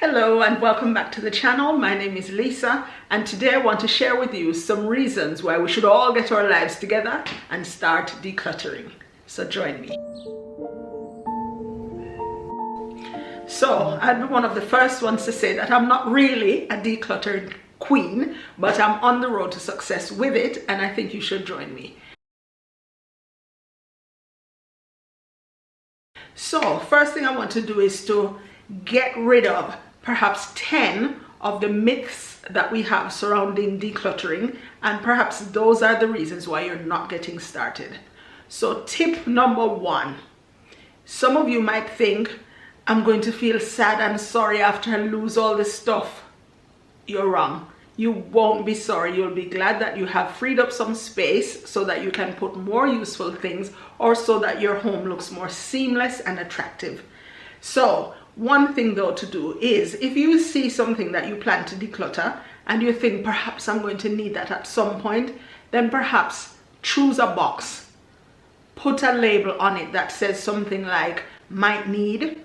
Hello and welcome back to the channel. My name is Lisa and today I want to share with you some reasons why we should all get our lives together and start decluttering. So join me. So I'll be one of the first ones to say that I'm not really a decluttering queen, but I'm on the road to success with it and I think you should join me. So first thing I want to do is to get rid of perhaps 10 of the myths that we have surrounding decluttering, and perhaps those are the reasons why you're not getting started. So tip number 1, some of you might think, I'm going to feel sad and sorry after I lose all this stuff. You're wrong. You won't be sorry. You'll be glad that you have freed up some space so that you can put more useful things, or so that your home looks more seamless and attractive. So one thing though to do is, if you see something that you plan to declutter and you think perhaps I'm going to need that at some point, then perhaps choose a box. Put a label on it that says something like might need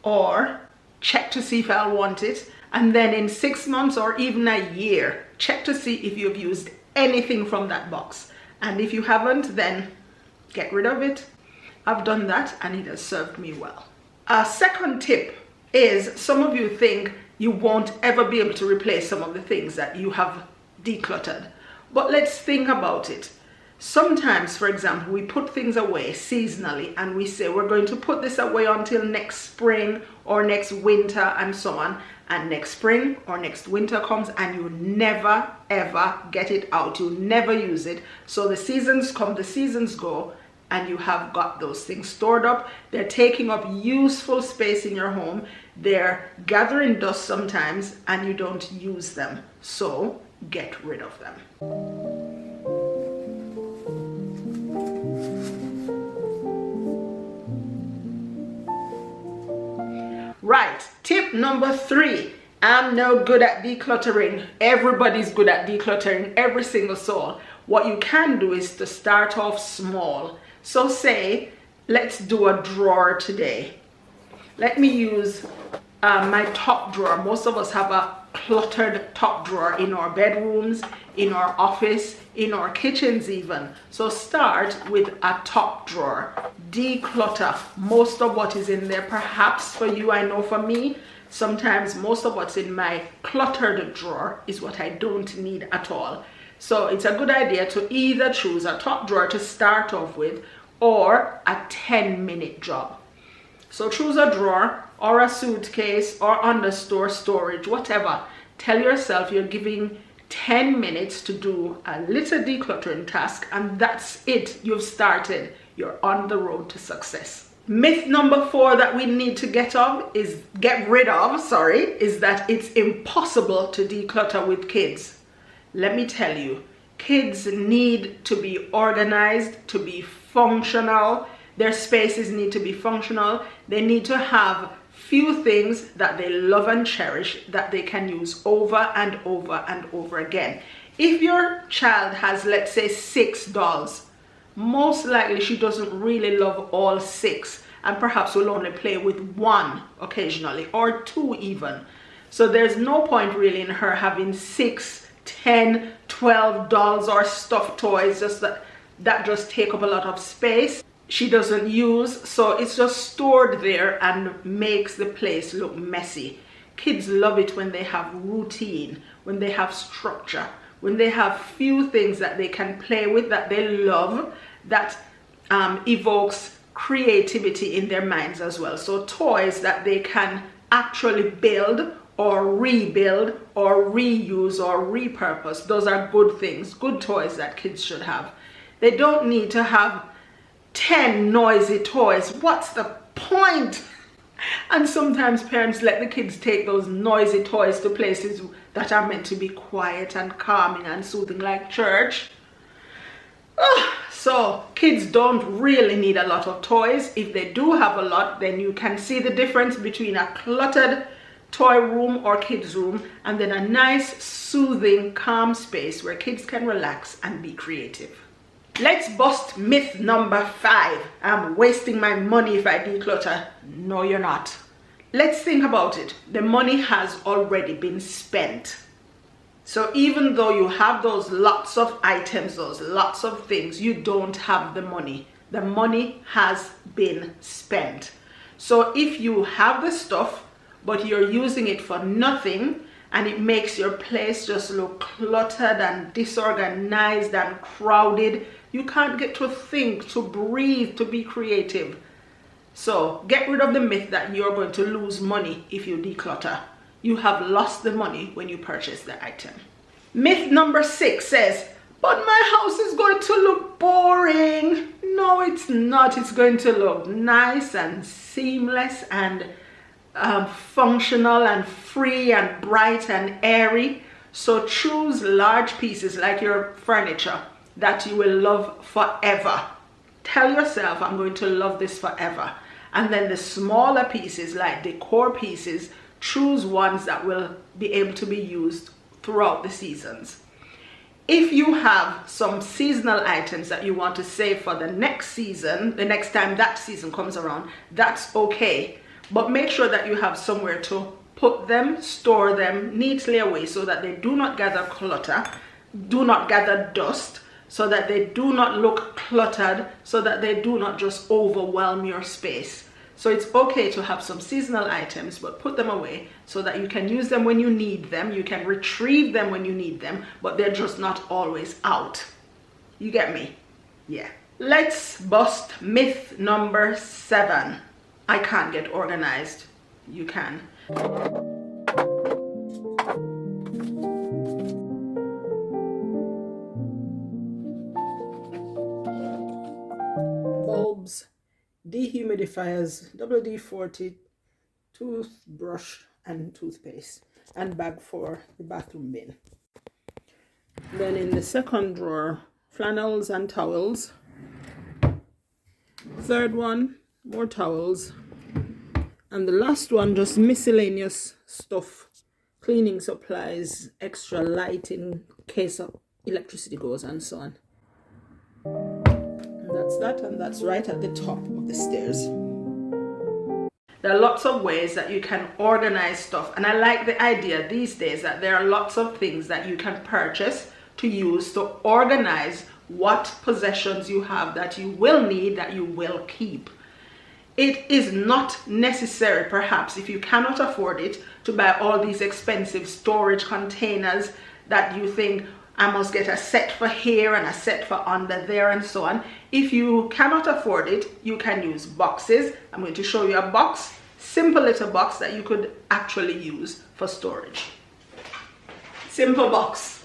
or check to see if I'll want it. And then in 6 months or even a year, check to see if you've used anything from that box. And if you haven't, then get rid of it. I've done that and it has served me well. A second tip is, some of you think you won't ever be able to replace some of the things that you have decluttered. But let's think about it. Sometimes, for example, we put things away seasonally and we say we're going to put this away until next spring or next winter and so on. And next spring or next winter comes and you never ever get it out. You never use it. So the seasons come, the seasons go, and you have got those things stored up. They're taking up useful space in your home. They're gathering dust sometimes and you don't use them. So get rid of them. Right, tip number 3. I'm no good at decluttering. Everybody's good at decluttering, every single soul. What you can do is to start off small. So say, let's do a drawer today. Let me use my top drawer. Most of us have a cluttered top drawer in our bedrooms, in our office, in our kitchens even. So start with a top drawer. Declutter most of what is in there. Perhaps for you, I know for me, sometimes most of what's in my cluttered drawer is what I don't need at all. So it's a good idea to either choose a top drawer to start off with or a 10-minute job. So choose a drawer or a suitcase or understore storage, whatever. Tell yourself you're giving 10 minutes to do a little decluttering task and that's it. You've started. You're on the road to success. Myth number 4 that we need to get rid of, is that it's impossible to declutter with kids. Let me tell you, kids need to be organized, to be functional. Their spaces need to be functional. They need to have few things that they love and cherish that they can use over and over and over again. If your child has, let's say, 6 dolls, most likely she doesn't really love all 6 and perhaps will only play with 1 occasionally or 2 even. So there's no point really in her having 6, 10, 12 dolls or stuffed toys that just take up a lot of space she doesn't use, so it's just stored there and makes the place look messy. Kids love it when they have routine, when they have structure, when they have few things that they can play with that they love, that evokes creativity in their minds as well. So toys that they can actually build or rebuild or reuse or repurpose, those are good things, good toys that kids should have. They don't need to have 10 noisy toys. What's the point? And sometimes parents let the kids take those noisy toys to places that are meant to be quiet and calming and soothing, like church. So kids don't really need a lot of toys. If they do have a lot, then you can see the difference between a cluttered toy room or kids room and then a nice, soothing, calm space where kids can relax and be creative. Let's bust myth number 5. I'm wasting my money if I declutter. No, you're not. let's think about it. The money has already been spent. So even though you have those lots of items, those lots of things, you don't have the money. The money has been spent. So if you have the stuff, but you're using it for nothing, and it makes your place just look cluttered and disorganized and crowded, you can't get to think, to breathe, to be creative. So get rid of the myth that you're going to lose money if you declutter. You have lost the money when you purchase the item. Myth number 6 says, but my house is going to look boring. No, it's not. It's going to look nice and seamless and functional and free and bright and airy. So choose large pieces like your furniture that you will love forever. Tell yourself, I'm going to love this forever. And then the smaller pieces like decor pieces, choose ones that will be able to be used throughout the seasons. If you have some seasonal items that you want to save for the next season, the next time that season comes around, that's okay. But make sure that you have somewhere to put them, store them neatly away so that they do not gather clutter, do not gather dust, so that they do not look cluttered, so that they do not just overwhelm your space. So it's okay to have some seasonal items, but put them away so that you can use them when you need them. You can retrieve them when you need them, but they're just not always out. You get me? Yeah. Let's bust myth number 7. I can't get organized. You can. Bulbs, dehumidifiers, WD-40, toothbrush and toothpaste, and bag for the bathroom bin. Then in the second drawer, flannels and towels. Third one, more towels. And the last one, just miscellaneous stuff, cleaning supplies, extra light in case of electricity goes and so on. And that's that, and that's right at the top of the stairs. There are lots of ways that you can organize stuff, and I like the idea these days that there are lots of things that you can purchase to use to organize what possessions you have that you will need, that you will keep. It is not necessary, perhaps, if you cannot afford it, to buy all these expensive storage containers that you think, I must get a set for here and a set for under there and so on. If you cannot afford it, you can use boxes. I'm going to show you a box, simple little box that you could actually use for storage. Simple box.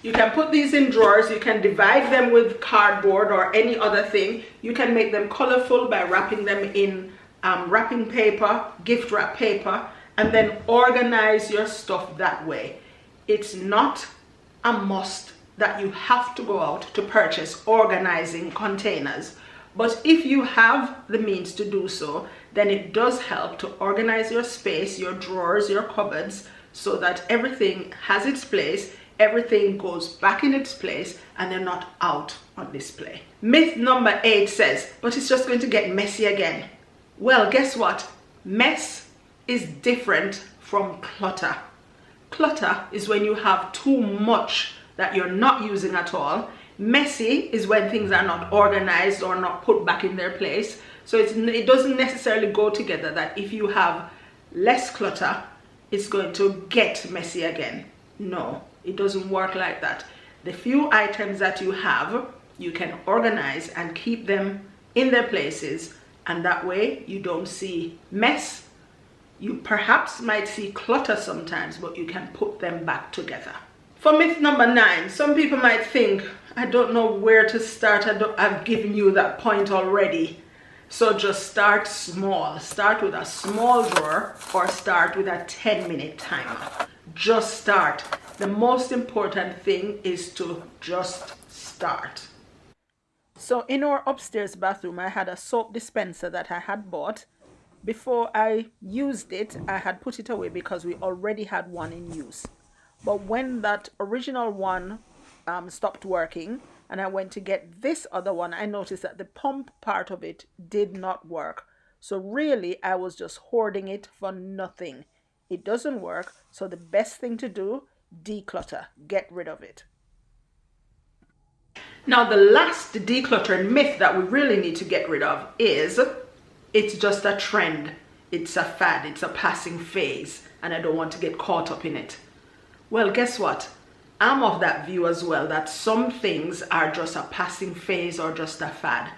You can put these in drawers. You can divide them with cardboard or any other thing. You can make them colorful by wrapping them in wrapping paper, gift wrap paper, and then organize your stuff that way. It's not a must that you have to go out to purchase organizing containers. But if you have the means to do so, then it does help to organize your space, your drawers, your cupboards, so that everything has its place. Everything goes back in its place and they're not out on display. Myth number 8 says, but it's just going to get messy again. Well, guess what? Mess is different from clutter. Clutter is when you have too much that you're not using at all. Messy is when things are not organized or not put back in their place. So it doesn't necessarily go together that if you have less clutter, it's going to get messy again. No. It doesn't work like that. The few items that you have, you can organize and keep them in their places, and that way you don't see mess. You perhaps might see clutter sometimes, but you can put them back together. For myth number 9, some people might think, I don't know where to start. I've given you that point already. So just start small. Start with a small drawer or start with a 10-minute timer. Just start. The most important thing is to just start. So in our upstairs bathroom, I had a soap dispenser that I had bought. Before I used it, I had put it away because we already had one in use. But when that original one stopped working and I went to get this other one, I noticed that the pump part of it did not work. So really, I was just hoarding it for nothing. It doesn't work. So the best thing to do, declutter, get rid of it. Now, the last decluttering myth that we really need to get rid of is it's just a trend. It's a fad. It's a passing phase. And I don't want to get caught up in it. Well, guess what? I'm of that view as well, that some things are just a passing phase or just a fad.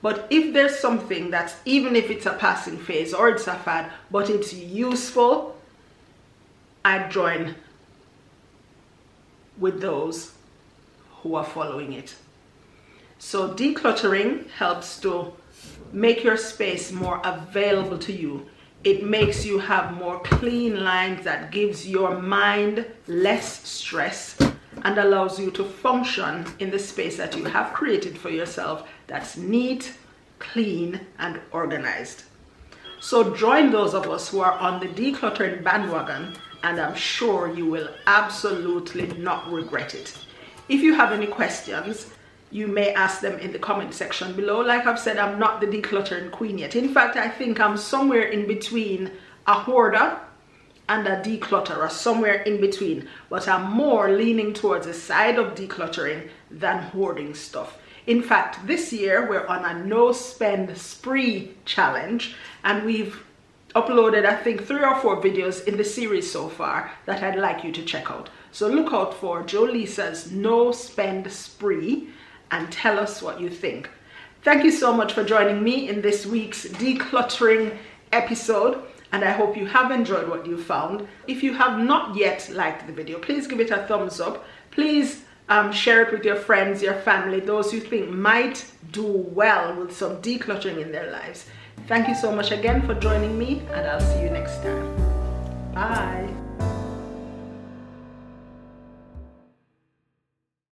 But if there's something that's, even if it's a passing phase or it's a fad, but it's useful, I join with those who are following it. So decluttering helps to make your space more available to you. It makes you have more clean lines that gives your mind less stress and allows you to function in the space that you have created for yourself that's neat, clean, and organized. So join those of us who are on the decluttering bandwagon, and I'm sure you will absolutely not regret it. If you have any questions, you may ask them in the comment section below. Like I've said, I'm not the decluttering queen yet. In fact, I think I'm somewhere in between a hoarder and a declutterer, somewhere in between. But I'm more leaning towards the side of decluttering than hoarding stuff. In fact, this year we're on a no spend spree challenge, and we've uploaded, I think, 3 or 4 videos in the series so far that I'd like you to check out. So look out for Jolissa's no spend spree and tell us what you think. Thank you so much for joining me in this week's decluttering episode, and I hope you have enjoyed what you found. If you have not yet liked the video, please give it a thumbs up. Please share it with your friends, your family, those you think might do well with some decluttering in their lives. Thank you so much again for joining me, and I'll see you next time.